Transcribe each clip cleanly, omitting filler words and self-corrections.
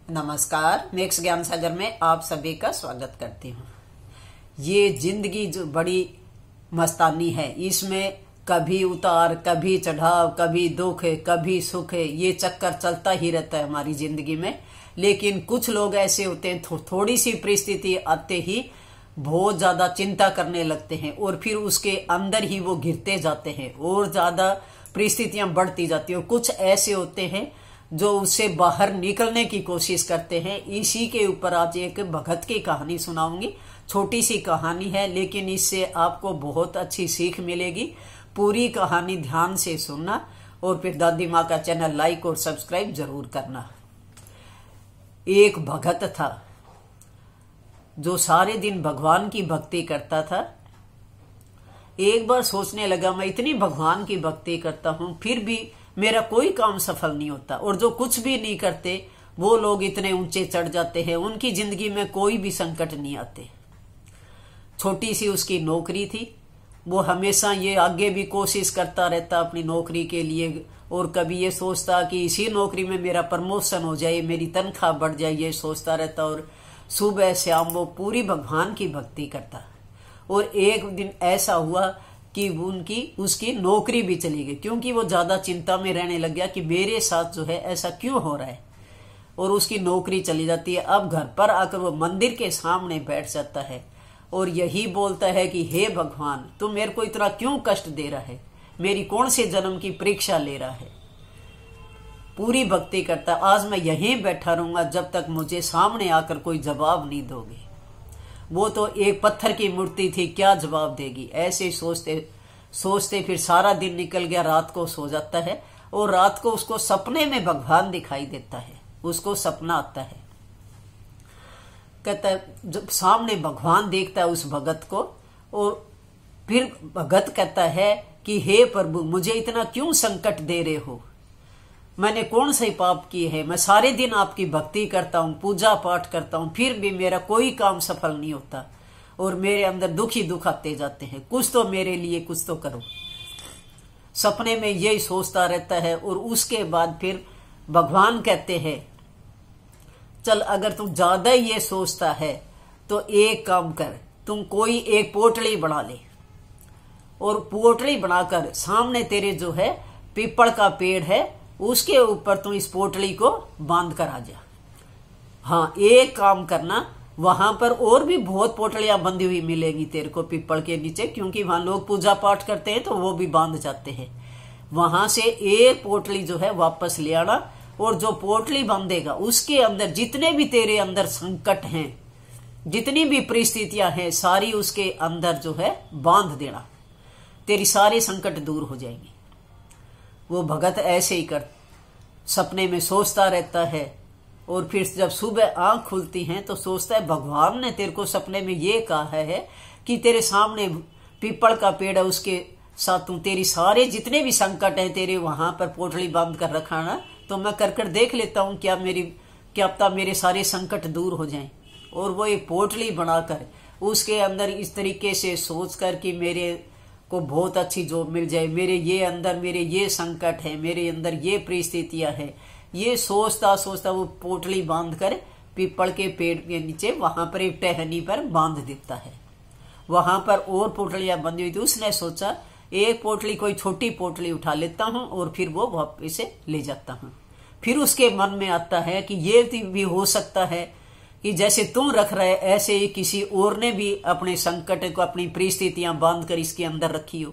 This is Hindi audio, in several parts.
नमस्कार। नेक्स्ट ज्ञान सागर में आप सभी का स्वागत करती हूँ। ये जिंदगी जो बड़ी मस्तानी है, इसमें कभी उतार, कभी चढ़ाव, कभी दुख है, कभी सुख है, ये चक्कर चलता ही रहता है हमारी जिंदगी में। लेकिन कुछ लोग ऐसे होते हैं, थोड़ी सी परिस्थिति आते ही बहुत ज्यादा चिंता करने लगते हैं और फिर उसके अंदर ही वो घिरते जाते हैं और ज्यादा परिस्थितियां बढ़ती जाती है। कुछ ऐसे होते हैं जो उससे बाहर निकलने की कोशिश करते हैं। इसी के ऊपर आज एक भगत की कहानी सुनाऊंगी। छोटी सी कहानी है, लेकिन इससे आपको बहुत अच्छी सीख मिलेगी। पूरी कहानी ध्यान से सुनना और फिर दादी माँ का चैनल लाइक और सब्सक्राइब जरूर करना। एक भगत था जो सारे दिन भगवान की भक्ति करता था। एक बार सोचने लगा, मैं इतनी भगवान की भक्ति करता हूं, फिर भी मेरा कोई काम सफल नहीं होता, और जो कुछ भी नहीं करते वो लोग इतने ऊंचे चढ़ जाते हैं, उनकी जिंदगी में कोई भी संकट नहीं आते। छोटी सी उसकी नौकरी थी। वो हमेशा ये आगे भी कोशिश करता रहता अपनी नौकरी के लिए, और कभी ये सोचता कि इसी नौकरी में मेरा प्रमोशन हो जाए, मेरी तनख्वाह बढ़ जाए, ये सोचता रहता। और सुबह शाम वो पूरी भगवान की भक्ति करता। और एक दिन ऐसा हुआ कि उसकी नौकरी भी चली गई, क्योंकि वो ज्यादा चिंता में रहने लग गया कि मेरे साथ जो है ऐसा क्यों हो रहा है, और उसकी नौकरी चली जाती है। अब घर पर आकर वो मंदिर के सामने बैठ जाता है और यही बोलता है कि हे भगवान, तुम मेरे को इतना क्यों कष्ट दे रहा है, मेरी कौन से जन्म की परीक्षा ले रहा है। पूरी भक्ति करता, आज मैं यहीं बैठा रहूंगा जब तक मुझे सामने आकर कोई जवाब नहीं दोगे। वो तो एक पत्थर की मूर्ति थी, क्या जवाब देगी। ऐसे सोचते सोचते फिर सारा दिन निकल गया। रात को सो जाता है और रात को उसको सपने में भगवान दिखाई देता है। उसको सपना आता है, कहता है, जब सामने भगवान देखता है उस भगत को, और फिर भगत कहता है कि हे प्रभु, मुझे इतना क्यों संकट दे रहे हो, मैंने कौन से पाप किए हैं, मैं सारे दिन आपकी भक्ति करता हूँ, पूजा पाठ करता हूँ, फिर भी मेरा कोई काम सफल नहीं होता और मेरे अंदर दुख ही दुख आते जाते हैं, कुछ तो मेरे लिए कुछ तो करो। सपने में यही सोचता रहता है। और उसके बाद फिर भगवान कहते हैं, चल अगर तुम ज्यादा ये सोचता है तो एक काम कर, तुम कोई एक पोटली बना ले, और पोटली बनाकर सामने तेरे जो है पीपल का पेड़ है, उसके ऊपर तुम इस पोटली को बांध कर आ जा। हाँ, एक काम करना, वहां पर और भी बहुत पोटलियां बंधी हुई मिलेगी तेरे को पीपल के नीचे, क्योंकि वहां लोग पूजा पाठ करते हैं तो वो भी बांध जाते हैं। वहां से एक पोटली जो है वापस ले आना, और जो पोटली बांधेगा उसके अंदर जितने भी तेरे अंदर संकट हैं, जितनी भी परिस्थितियां हैं, सारी उसके अंदर जो है बांध देना, तेरी सारे संकट दूर हो जाएंगे। वो भगत ऐसे ही कर सपने में सोचता रहता है, और फिर जब सुबह आंख खुलती है तो सोचता है, भगवान ने तेरे को सपने में ये कहा है कि तेरे सामने पीपल का पेड़ है, उसके साथ तुम तेरी सारे जितने भी संकट है तेरे वहां पर पोटली बांध कर रखाना, तो मैं कर देख लेता हूँ क्या पता मेरे सारे संकट दूर हो जाएं। और वो एक पोटली बनाकर उसके अंदर इस तरीके से सोच कर कि मेरे को बहुत अच्छी जॉब मिल जाए, मेरे ये संकट है, मेरे अंदर ये परिस्थितियां है, ये सोचता सोचता वो पोटली बांधकर पीपल के पेड़ के नीचे वहां पर एक टहनी पर बांध देता है। वहां पर और पोटलियां बंधी हुई थी। उसने सोचा, एक पोटली कोई छोटी पोटली उठा लेता हूं और फिर वो वापस से ले जाता हूं। फिर उसके मन में आता है कि ये भी हो सकता है कि जैसे तुम रख रहे ऐसे ही किसी और ने भी अपने संकट को, अपनी परिस्थितियां बांधकर इसके अंदर रखी हो।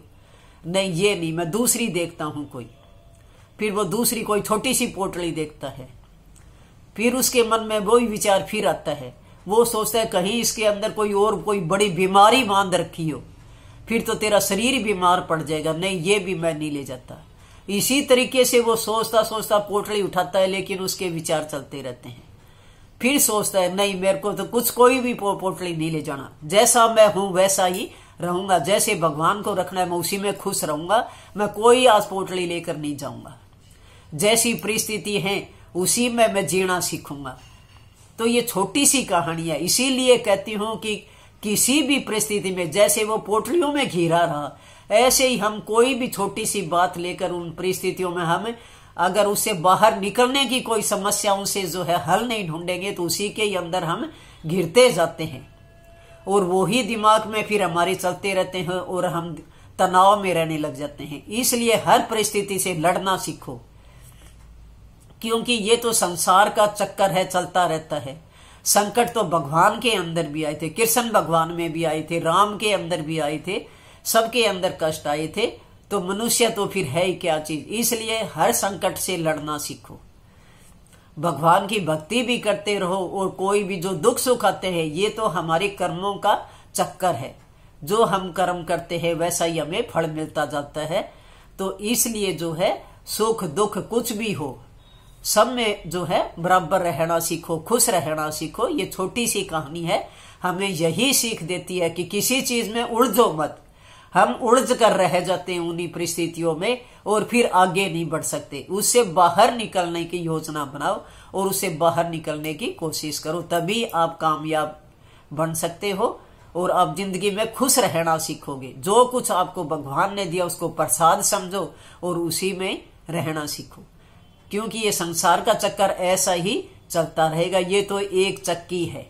नहीं, ये नहीं, मैं दूसरी देखता हूं कोई। फिर वो दूसरी कोई छोटी सी पोटली देखता है। फिर उसके मन में वही विचार फिर आता है। वो सोचता है कहीं इसके अंदर कोई बड़ी बीमारी बांध रखी हो, फिर तो तेरा शरीर बीमार पड़ जाएगा। नहीं, ये भी मैं नहीं ले जाता। इसी तरीके से वो सोचता सोचता पोटली उठाता है, लेकिन उसके विचार चलते रहते हैं। फिर सोचता है, नहीं, मेरे को तो कोई भी पोटली नहीं ले जाना, जैसा मैं हूं वैसा ही रहूंगा, जैसे भगवान को रखना है मैं उसी में खुश रहूंगा, मैं कोई आज पोटली लेकर नहीं जाऊंगा, जैसी परिस्थिति है उसी में मैं जीना सीखूंगा। तो ये छोटी सी कहानी है, इसीलिए कहती हूं कि किसी भी परिस्थिति में जैसे वो पोटलियों में घिरा रहा, ऐसे ही हम कोई भी छोटी सी बात लेकर उन परिस्थितियों में हम अगर उससे बाहर निकलने की कोई समस्याओं से जो है हल नहीं ढूंढेंगे तो उसी के ही अंदर हम घिरते जाते हैं और वो ही दिमाग में फिर हमारे चलते रहते हैं और हम तनाव में रहने लग जाते हैं। इसलिए हर परिस्थिति से लड़ना सीखो, क्योंकि ये तो संसार का चक्कर है, चलता रहता है। संकट तो भगवान के अंदर भी आए थे, कृष्ण भगवान में भी आए थे, राम के अंदर भी आए थे, सबके अंदर कष्ट आए थे। तो मनुष्य तो फिर है ही क्या चीज। इसलिए हर संकट से लड़ना सीखो, भगवान की भक्ति भी करते रहो और कोई भी जो दुख सुख आते हैं ये तो हमारे कर्मों का चक्कर है। जो हम कर्म करते हैं वैसा ही हमें फल मिलता जाता है। तो इसलिए जो है सुख दुख कुछ भी हो सब में जो है बराबर रहना सीखो, खुश रहना सीखो। ये छोटी सी कहानी है, हमें यही सीख देती है कि किसी चीज में उलझो मत। हम उलझ कर रह जाते हैं उन्हीं परिस्थितियों में और फिर आगे नहीं बढ़ सकते। उससे बाहर निकलने की योजना बनाओ और उससे बाहर निकलने की कोशिश करो, तभी आप कामयाब बन सकते हो और आप जिंदगी में खुश रहना सीखोगे। जो कुछ आपको भगवान ने दिया उसको प्रसाद समझो और उसी में रहना सीखो, क्योंकि ये संसार का चक्कर ऐसा ही चलता रहेगा। ये तो एक चक्की है।